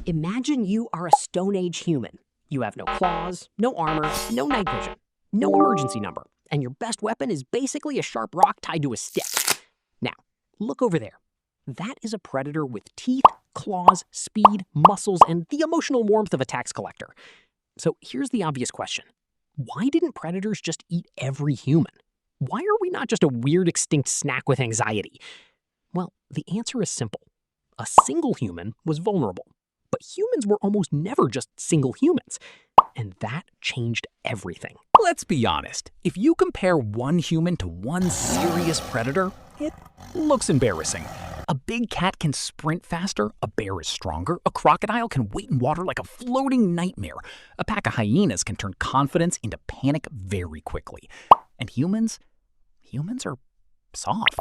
Imagine you are a Stone Age human. You have no claws, no armor, no night vision, no emergency number, and your best weapon is basically a sharp rock tied to a stick. Now, look over there. That is a predator with teeth, claws, speed, muscles, and the emotional warmth of a tax collector. So here's the obvious question. Why didn't predators just eat every human? Why are we not just a weird extinct snack with anxiety? Well, the answer is simple. A single human was vulnerable. But humans were almost never just single humans. And that changed everything. Let's be honest. If you compare one human to one serious predator, it looks embarrassing. A big cat can sprint faster, a bear is stronger, a crocodile can wait in water like a floating nightmare. A pack of hyenas can turn confidence into panic very quickly. And humans are soft.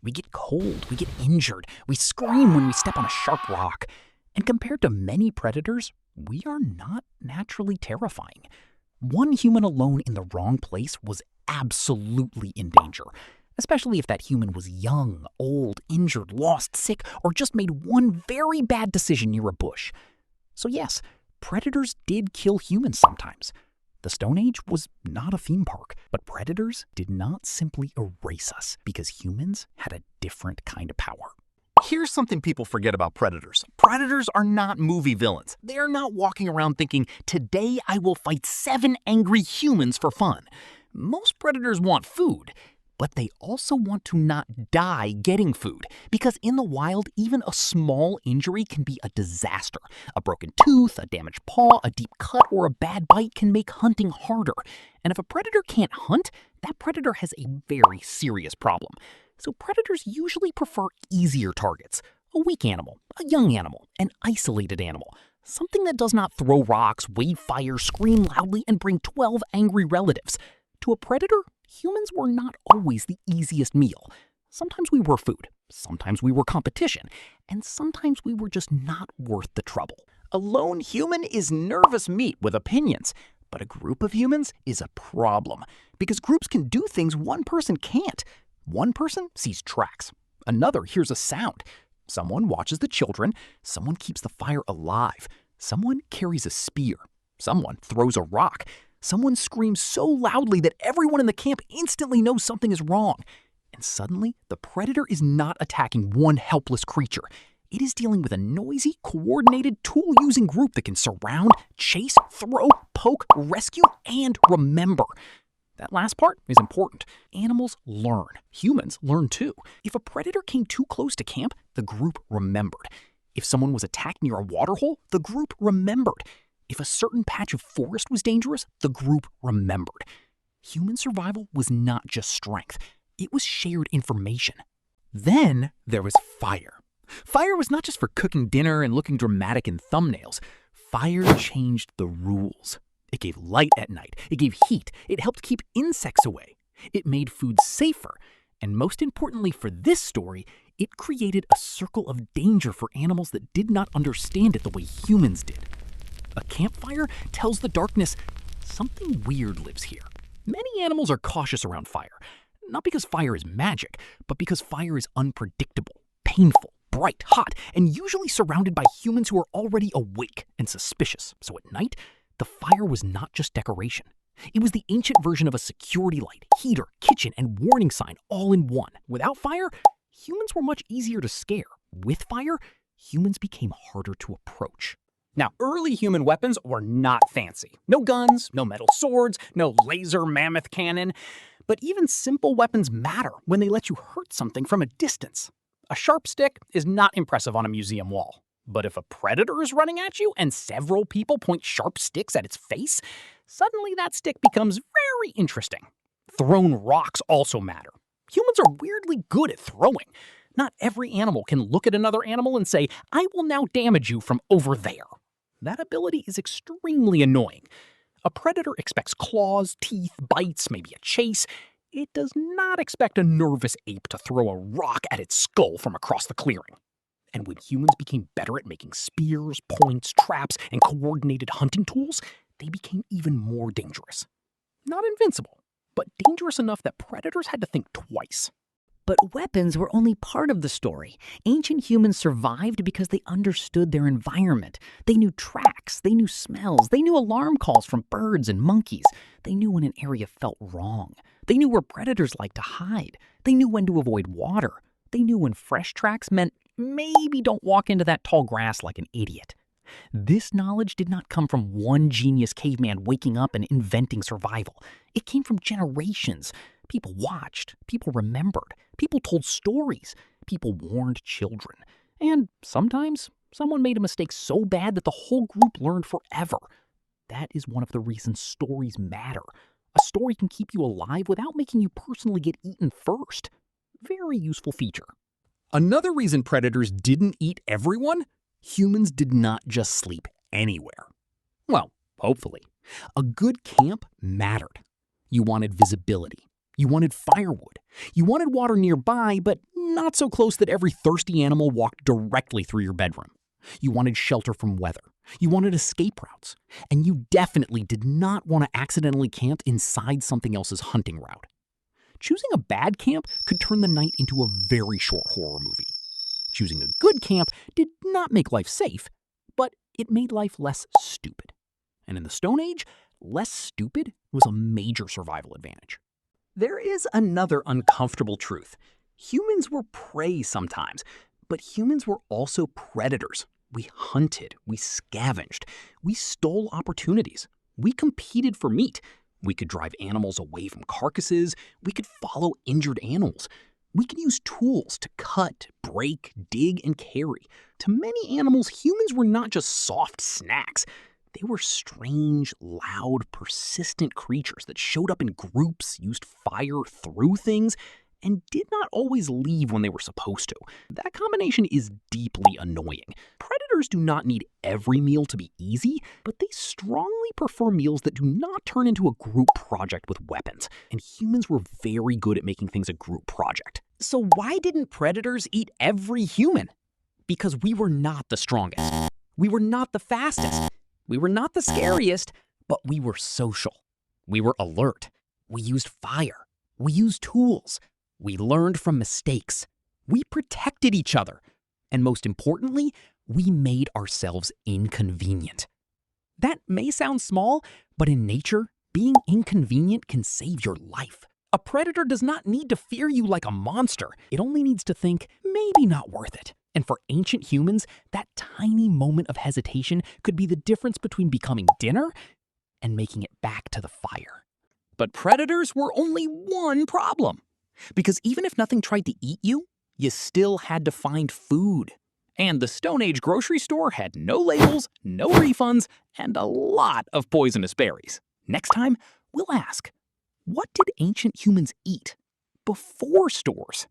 We get cold, we get injured, we scream when we step on a sharp rock. And compared to many predators, we are not naturally terrifying. One human alone in the wrong place was absolutely in danger, especially if that human was young, old, injured, lost, sick, or just made one very bad decision near a bush. So yes, predators did kill humans sometimes. The Stone Age was not a theme park, but predators did not simply erase us because humans had a different kind of power. Here's something people forget about predators. Predators are not movie villains. They're not walking around thinking, today I will fight 7 angry humans for fun. Most predators want food, but they also want to not die getting food. Because in the wild, even a small injury can be a disaster. A broken tooth, a damaged paw, a deep cut, or a bad bite can make hunting harder. And if a predator can't hunt, that predator has a very serious problem. So predators usually prefer easier targets. A weak animal, a young animal, an isolated animal. Something that does not throw rocks, wave fire, scream loudly, and bring 12 angry relatives. To a predator, humans were not always the easiest meal. Sometimes we were food, sometimes we were competition, and sometimes we were just not worth the trouble. A lone human is nervous meat with opinions, but a group of humans is a problem. Because groups can do things one person can't. One person sees tracks. Another hears a sound. Someone watches the children. Someone keeps the fire alive. Someone carries a spear. Someone throws a rock. Someone screams so loudly that everyone in the camp instantly knows something is wrong. And suddenly, the predator is not attacking one helpless creature. It is dealing with a noisy, coordinated, tool-using group that can surround, chase, throw, poke, rescue, and remember. That last part is important. Animals learn. Humans learn too. If a predator came too close to camp, the group remembered. If someone was attacked near a waterhole, the group remembered. If a certain patch of forest was dangerous, the group remembered. Human survival was not just strength. It was shared information. Then there was fire. Fire was not just for cooking dinner and looking dramatic in thumbnails. Fire changed the rules. It gave light at night. It gave heat. It helped keep insects away. It made food safer. And most importantly for this story, it created a circle of danger for animals that did not understand it the way humans did. A campfire tells the darkness, something weird lives here. Many animals are cautious around fire. Not because fire is magic, but because fire is unpredictable, painful, bright, hot, and usually surrounded by humans who are already awake and suspicious. So at night, the fire was not just decoration. It was the ancient version of a security light, heater, kitchen, and warning sign all in one. Without fire, humans were much easier to scare. With fire, humans became harder to approach. Now, early human weapons were not fancy. No guns, no metal swords, no laser mammoth cannon. But even simple weapons matter when they let you hurt something from a distance. A sharp stick is not impressive on a museum wall. But if a predator is running at you and several people point sharp sticks at its face, suddenly that stick becomes very interesting. Thrown rocks also matter. Humans are weirdly good at throwing. Not every animal can look at another animal and say, I will now damage you from over there. That ability is extremely annoying. A predator expects claws, teeth, bites, maybe a chase. It does not expect a nervous ape to throw a rock at its skull from across the clearing. And when humans became better at making spears, points, traps, and coordinated hunting tools, they became even more dangerous. Not invincible, but dangerous enough that predators had to think twice. But weapons were only part of the story. Ancient humans survived because they understood their environment. They knew tracks, they knew smells, they knew alarm calls from birds and monkeys. They knew when an area felt wrong. They knew where predators liked to hide. They knew when to avoid water. They knew when fresh tracks meant maybe don't walk into that tall grass like an idiot. This knowledge did not come from one genius caveman waking up and inventing survival. It came from generations. People watched, people remembered, people told stories, people warned children. And sometimes someone made a mistake so bad that the whole group learned forever. That is one of the reasons stories matter. A story can keep you alive without making you personally get eaten first. Very useful feature. Another reason predators didn't eat everyone: humans did not just sleep anywhere. Well, hopefully. A good camp mattered. You wanted visibility. You wanted firewood. You wanted water nearby, but not so close that every thirsty animal walked directly through your bedroom. You wanted shelter from weather. You wanted escape routes. And you definitely did not want to accidentally camp inside something else's hunting route. Choosing a bad camp could turn the night into a very short horror movie. Choosing a good camp did not make life safe, but it made life less stupid. And in the Stone Age, less stupid was a major survival advantage. There is another uncomfortable truth. Humans were prey sometimes, but humans were also predators. We hunted, we scavenged, we stole opportunities, we competed for meat. We could drive animals away from carcasses, we could follow injured animals. We could use tools to cut, break, dig, and carry. To many animals, humans were not just soft snacks. They were strange, loud, persistent creatures that showed up in groups, used fire, threw things, and did not always leave when they were supposed to. That combination is deeply annoying. Predators do not need every meal to be easy, but they strongly prefer meals that do not turn into a group project with weapons. And humans were very good at making things a group project. So why didn't predators eat every human? Because we were not the strongest. We were not the fastest. We were not the scariest, but we were social. We were alert. We used fire. We used tools. We learned from mistakes. We protected each other. And most importantly, we made ourselves inconvenient. That may sound small, but in nature, being inconvenient can save your life. A predator does not need to fear you like a monster. It only needs to think, maybe not worth it. And for ancient humans, that tiny moment of hesitation could be the difference between becoming dinner and making it back to the fire. But predators were only one problem. Because even if nothing tried to eat you, you still had to find food. And the Stone Age grocery store had no labels, no refunds, and a lot of poisonous berries. Next time, we'll ask, what did ancient humans eat before stores?